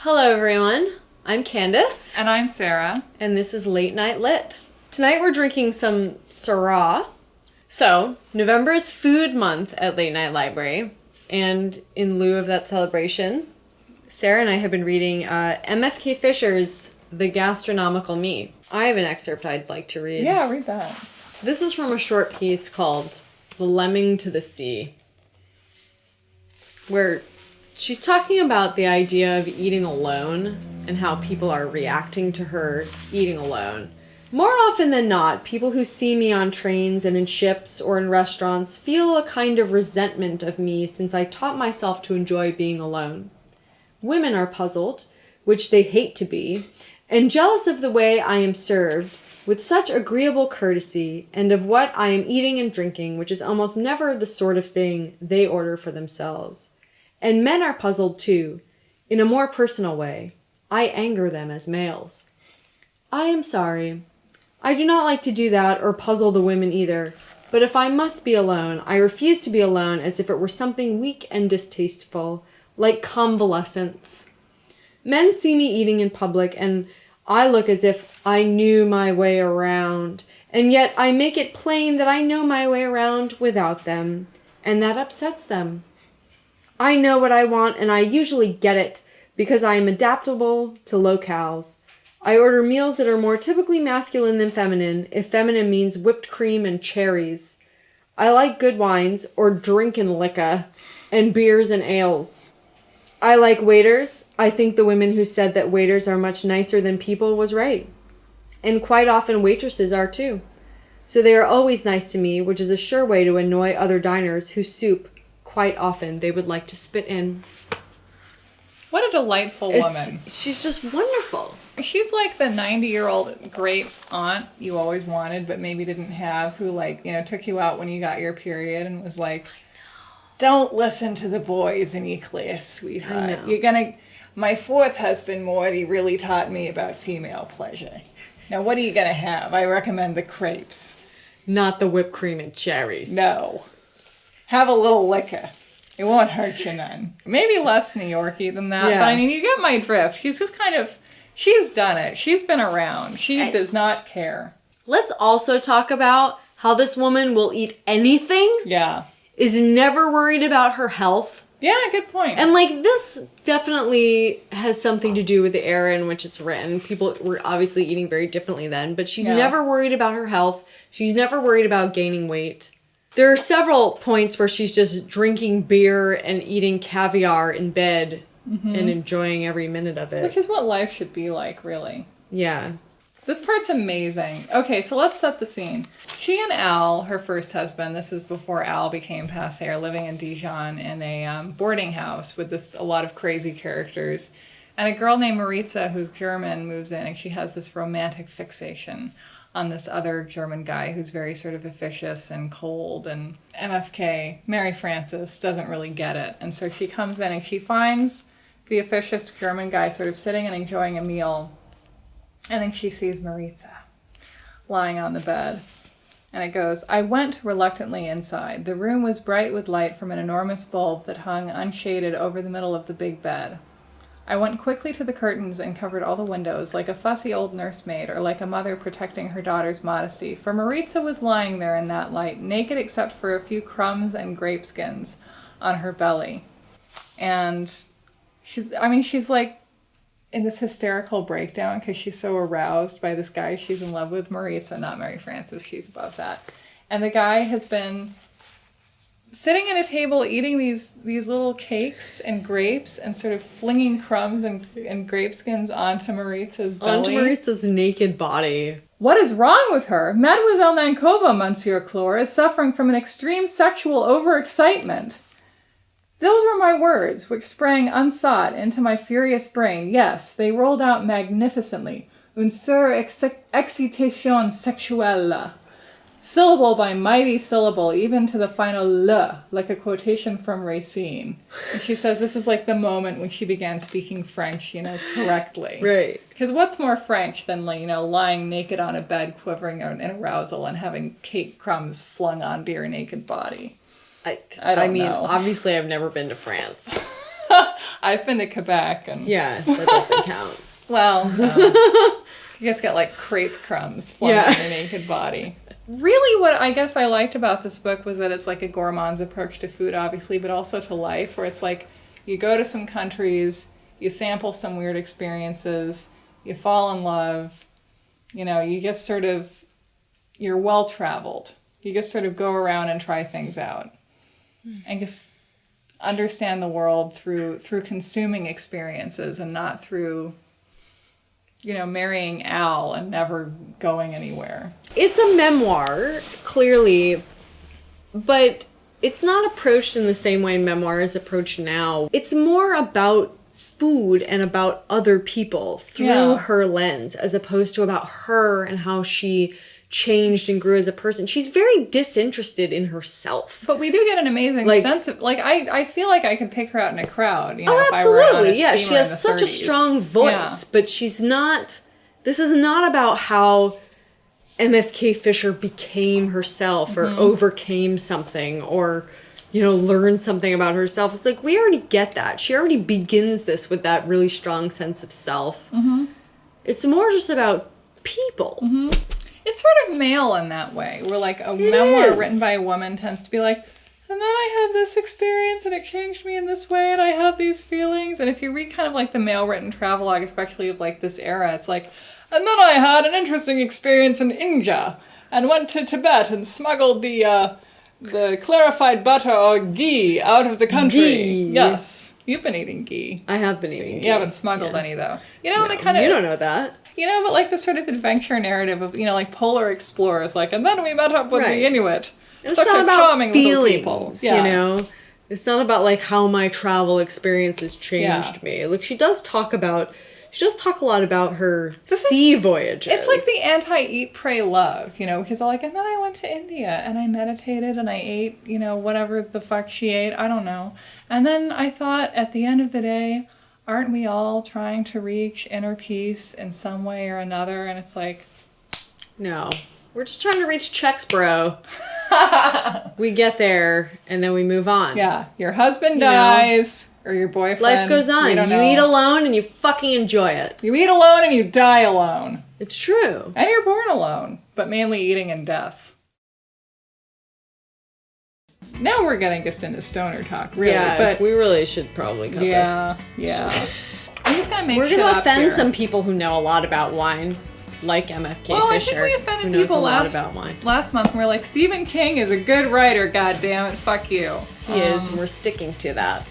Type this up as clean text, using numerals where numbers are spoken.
Hello everyone, I'm Candace. And I'm Sarah. And this is Late Night Lit. Tonight we're drinking some Syrah. So, November is Food Month at Late Night Library. And in lieu of that celebration, Sarah and I have been reading M.F.K. Fisher's The Gastronomical Me. I have an excerpt I'd like to read. Yeah, read that. This is from a short piece called The Lemming to the Sea, where she's talking about the idea of eating alone and how people are reacting to her eating alone. More often than not, people who see me on trains and in ships or in restaurants feel a kind of resentment of me since I taught myself to enjoy being alone. Women are puzzled, which they hate to be, and jealous of the way I am served with such agreeable courtesy and of what I am eating and drinking, which is almost never the sort of thing they order for themselves. And men are puzzled too, in a more personal way. I anger them as males. I am sorry. I do not like to do that or puzzle the women either, but if I must be alone, I refuse to be alone as if it were something weak and distasteful, like convalescence. Men see me eating in public, and I look as if I knew my way around, and yet I make it plain that I know my way around without them, and that upsets them. I know what I want, and I usually get it, because I am adaptable to locales. I order meals that are more typically masculine than feminine, if feminine means whipped cream and cherries. I like good wines, or drinkin' liquor, and beers and ales. I like waiters. I think the women who said that waiters are much nicer than people was right. And quite often waitresses are too. So they are always nice to me, which is a sure way to annoy other diners whose soup quite often they would like to spit in. What a delightful woman. She's just wonderful. She's like the 90-year-old great aunt you always wanted but maybe didn't have, who took you out when you got your period and was like, don't listen to the boys in your class, sweetheart. My fourth husband, Morty, really taught me about female pleasure. Now, what are you going to have? I recommend the crepes. Not the whipped cream and cherries. No. Have a little liquor. It won't hurt you none. Maybe less New Yorkie than that, yeah. But I mean, you get my drift. She's just she's done it. She's been around. She does not care. Let's also talk about how this woman will eat anything. Yeah. Is never worried about her health. Yeah, good point. And this definitely has something to do with the era in which it's written. People were obviously eating very differently then, but she's never worried about her health. She's never worried about gaining weight. There are several points where she's just drinking beer and eating caviar in bed and enjoying every minute of it. Which is what life should be like, really. Yeah. This part's amazing. Okay, so let's set the scene. She and Al, her first husband, this is before Al became passé, are living in Dijon in a boarding house with a lot of crazy characters. And a girl named Maritza, who's German, moves in, and she has this romantic fixation on this other German guy who's very sort of officious and cold. And M.F.K, Mary Frances, doesn't really get it. And so she comes in and she finds the officious German guy sort of sitting and enjoying a meal. And then she sees Maritza lying on the bed. And it goes, I went reluctantly inside. The room was bright with light from an enormous bulb that hung unshaded over the middle of the big bed. I went quickly to the curtains and covered all the windows, like a fussy old nursemaid or like a mother protecting her daughter's modesty, for Maritza was lying there in that light, naked except for a few crumbs and grape skins on her belly. And she's like in this hysterical breakdown because she's so aroused by this guy she's in love with. Maritza, not Mary Frances, she's above that. And the guy has been sitting at a table eating these little cakes and grapes and sort of flinging crumbs and grape skins onto Maritza's belly. Onto Maritza's naked body. What is wrong with her? Mademoiselle Nankova, Monsieur Clore, is suffering from an extreme sexual overexcitement. Those were my words, which sprang unsought into my furious brain. Yes, they rolled out magnificently. Une surexcitation sexuelle. Syllable by mighty syllable, even to the final le, like a quotation from Racine. And she says this is like the moment when she began speaking French, correctly. Right. Because what's more French than, lying naked on a bed, quivering in arousal, and having cake crumbs flung onto your naked body? I mean, know. Obviously I've never been to France. I've been to Quebec and Yeah, that doesn't count. well, you just got like crepe crumbs flying on your naked body. Really, what I guess I liked about this book was that it's like a gourmand's approach to food, obviously, but also to life, where it's like you go to some countries, you sample some weird experiences, you fall in love, you just sort of, you're well-traveled. You just sort of go around and try things out. And just understand the world through consuming experiences and not through, marrying Al and never going anywhere. It's a memoir, clearly, but it's not approached in the same way memoir is approached now. It's more about food and about other people through her lens, as opposed to about her and how she changed and grew as a person. She's very disinterested in herself. But we do get an amazing sense of, I feel like I could pick her out in a crowd. Oh, absolutely. Yeah, she has such a strong voice, but she's not, this is not about how M.F.K. Fisher became herself or overcame something or, learned something about herself. It's like, we already get that. She already begins this with that really strong sense of self. It's more just about people. It's sort of male in that way, where like a memoir written by a woman tends to be like, and then I had this experience and it changed me in this way and I had these feelings. And if you read kind of like the male written travelogue, especially of like this era, it's like, and then I had an interesting experience in India and went to Tibet and smuggled the clarified butter or ghee out of the country. Ghee. Yes. You've been eating ghee. I have been eating ghee. You haven't smuggled any though. No, the kind of, you don't know that. but like the sort of adventure narrative of, like polar explorers, like, and then we met up with the Inuit. It's Such not a about charming feelings, little people. It's not about like how my travel experiences changed me. Like she does talk a lot about her sea voyages. It's like the anti-eat, pray, love, because I'm like, and then I went to India and I meditated and I ate, whatever the fuck she ate, I don't know. And then I thought at the end of the day, aren't we all trying to reach inner peace in some way or another? And it's like, no, we're just trying to reach checks, bro. We get there and then we move on. Yeah, your husband dies or your boyfriend. Life goes on. You eat alone and you fucking enjoy it. You eat alone and you die alone. It's true. And you're born alone, but mainly eating and death. Now we're getting just into stoner talk, really. Yeah, but we really should probably cut this. Yeah. I'm just gonna make We're shit gonna up offend here. some people who know a lot about wine, like M.F.K. Well, Fisher, I think we offended who knows people a lot about wine. last month. We're like, Stephen King is a good writer, goddammit, fuck you. He is, and we're sticking to that.